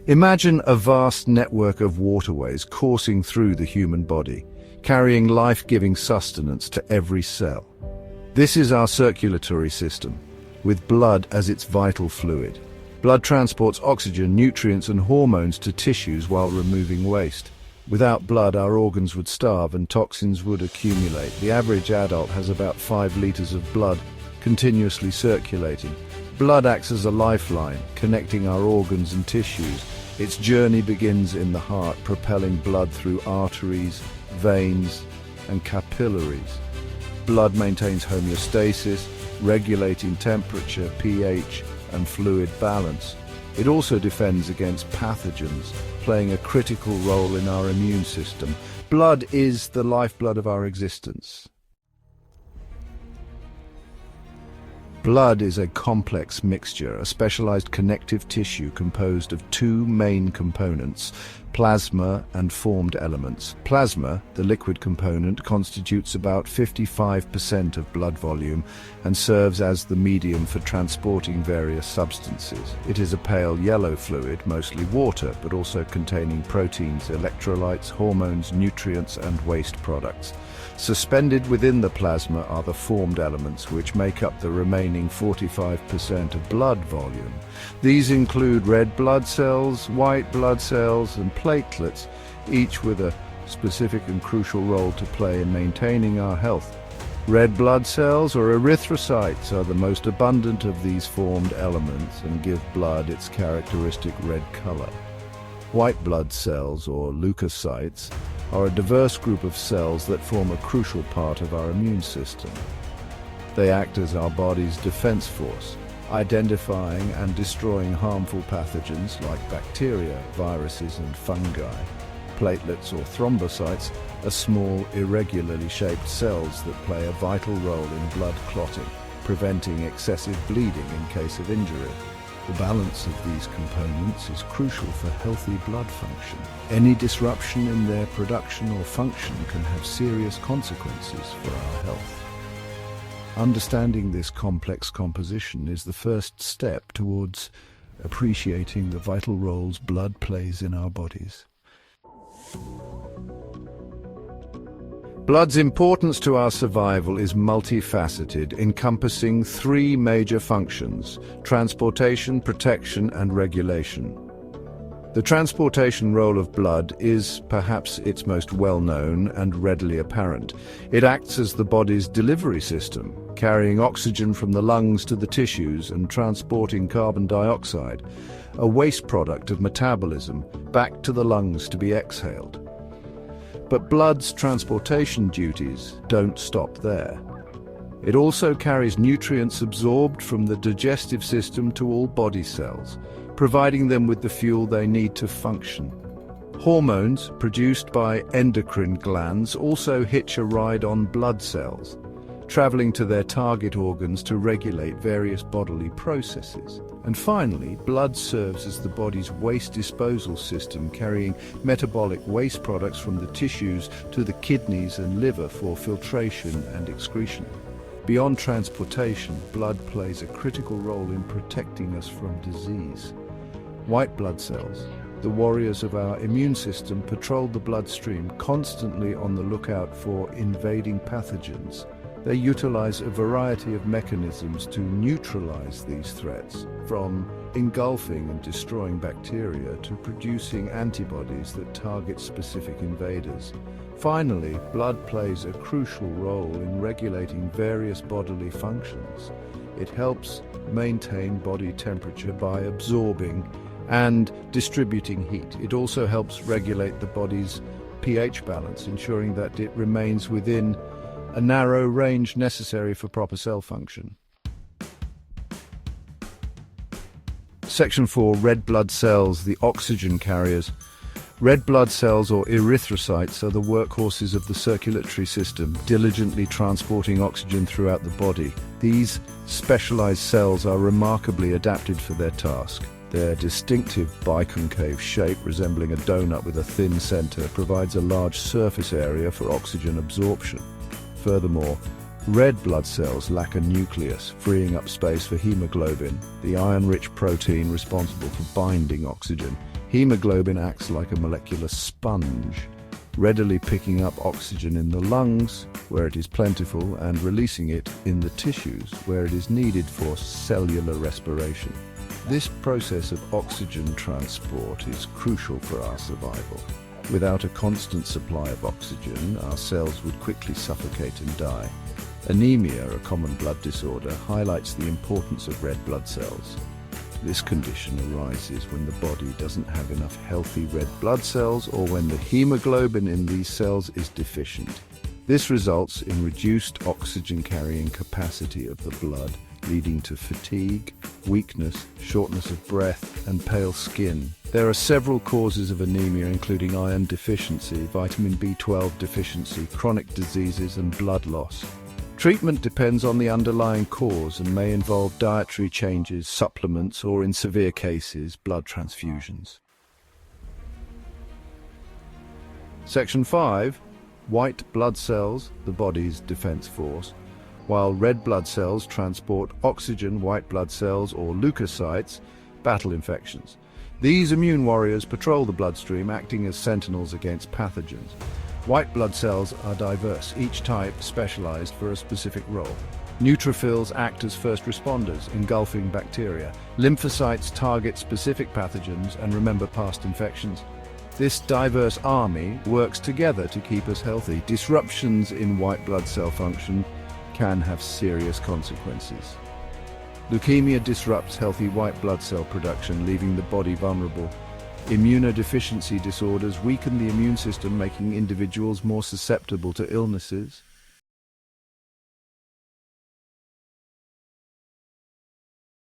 Imagine a vast network of waterways coursing through the human body, carrying life-giving sustenance to every cell. This is our circulatory system, with blood as its vital fluid. Blood transports oxygen, nutrients and hormones to tissues while removing waste. Without blood, our organs would starve and toxins would accumulate. The average adult has about 5 liters of blood continuously circulating. Blood acts as a lifeline, connecting our organs and tissues. Its journey begins in the heart, propelling blood through arteries, veins, and capillaries. Blood maintains homeostasis, regulating temperature, pH, and fluid balance. It also defends against pathogens, playing a critical role in our immune system. Blood is the lifeblood of our existence. Blood is a complex mixture, a specialized connective tissue composed of 2 main components, plasma and formed elements. Plasma, the liquid component, constitutes about 55% of blood volume and serves as the medium for transporting various substances. It is a pale yellow fluid, mostly water, but also containing proteins, electrolytes, hormones, nutrients, and waste products. Suspended within the plasma are the formed elements, which make up the remaining 45% of blood volume. These include red blood cells, white blood cells, and platelets, each with a specific and crucial role to play in maintaining our health. Red blood cells, or erythrocytes, are the most abundant of these formed elements and give blood its characteristic red color. White blood cells, or leukocytes, are a diverse group of cells that form a crucial part of our immune system. They act as our body's defense force, identifying and destroying harmful pathogens like bacteria, viruses, and fungi. Platelets, or thrombocytes, are small, irregularly shaped cells that play a vital role in blood clotting, preventing excessive bleeding in case of injury. The balance of these components is crucial for healthy blood function. Any disruption in their production or function can have serious consequences for our health. Understanding this complex composition is the first step towards appreciating the vital roles blood plays in our bodies. Blood's importance to our survival is multifaceted, encompassing 3 major functions: transportation, protection, and regulation. The transportation role of blood is perhaps its most well-known and readily apparent. It acts as the body's delivery system, carrying oxygen from the lungs to the tissues and transporting carbon dioxide, a waste product of metabolism, back to the lungs to be exhaled. But blood's transportation duties don't stop there. It also carries nutrients absorbed from the digestive system to all body cells, providing them with the fuel they need to function. Hormones, produced by endocrine glands, also hitch a ride on blood cells, traveling to their target organs to regulate various bodily processes. And finally, blood serves as the body's waste disposal system, carrying metabolic waste products from the tissues to the kidneys and liver for filtration and excretion. Beyond transportation, blood plays a critical role in protecting us from disease. White blood cells, the warriors of our immune system, patrol the bloodstream, constantly on the lookout for invading pathogens. They utilize a variety of mechanisms to neutralize these threats, from engulfing and destroying bacteria to producing antibodies that target specific invaders. Finally, blood plays a crucial role in regulating various bodily functions. It helps maintain body temperature by absorbing and distributing heat. It also helps regulate the body's pH balance, ensuring that it remains within a narrow range necessary for proper cell function. Section 4. Red blood cells, the oxygen carriers. Red blood cells, or erythrocytes, are the workhorses of the circulatory system, diligently transporting oxygen throughout the body. These specialized cells are remarkably adapted for their task. Their distinctive biconcave shape, resembling a donut with a thin center, provides a large surface area for oxygen absorption. Furthermore, red blood cells lack a nucleus, freeing up space for hemoglobin, the iron-rich protein responsible for binding oxygen. Hemoglobin acts like a molecular sponge, readily picking up oxygen in the lungs, where it is plentiful, and releasing it in the tissues, where it is needed for cellular respiration. This process of oxygen transport is crucial for our survival. Without a constant supply of oxygen, our cells would quickly suffocate and die. Anemia, a common blood disorder, highlights the importance of red blood cells. This condition arises when the body doesn't have enough healthy red blood cells or when the hemoglobin in these cells is deficient. This results in reduced oxygen-carrying capacity of the blood, leading to fatigue, weakness, shortness of breath, and pale skin. There are several causes of anemia, including iron deficiency, vitamin B12 deficiency, chronic diseases, and blood loss. Treatment depends on the underlying cause and may involve dietary changes, supplements, or in severe cases, blood transfusions. Section 5. White blood cells, the body's defense force, while red blood cells transport oxygen. White blood cells, or leukocytes, battle infections. These immune warriors patrol the bloodstream, acting as sentinels against pathogens. White blood cells are diverse, each type specialized for a specific role. Neutrophils act as first responders, engulfing bacteria. Lymphocytes target specific pathogens and remember past infections. This diverse army works together to keep us healthy. Disruptions in white blood cell function can have serious consequences. Leukemia disrupts healthy white blood cell production, leaving the body vulnerable. Immunodeficiency disorders weaken the immune system, making individuals more susceptible to illnesses.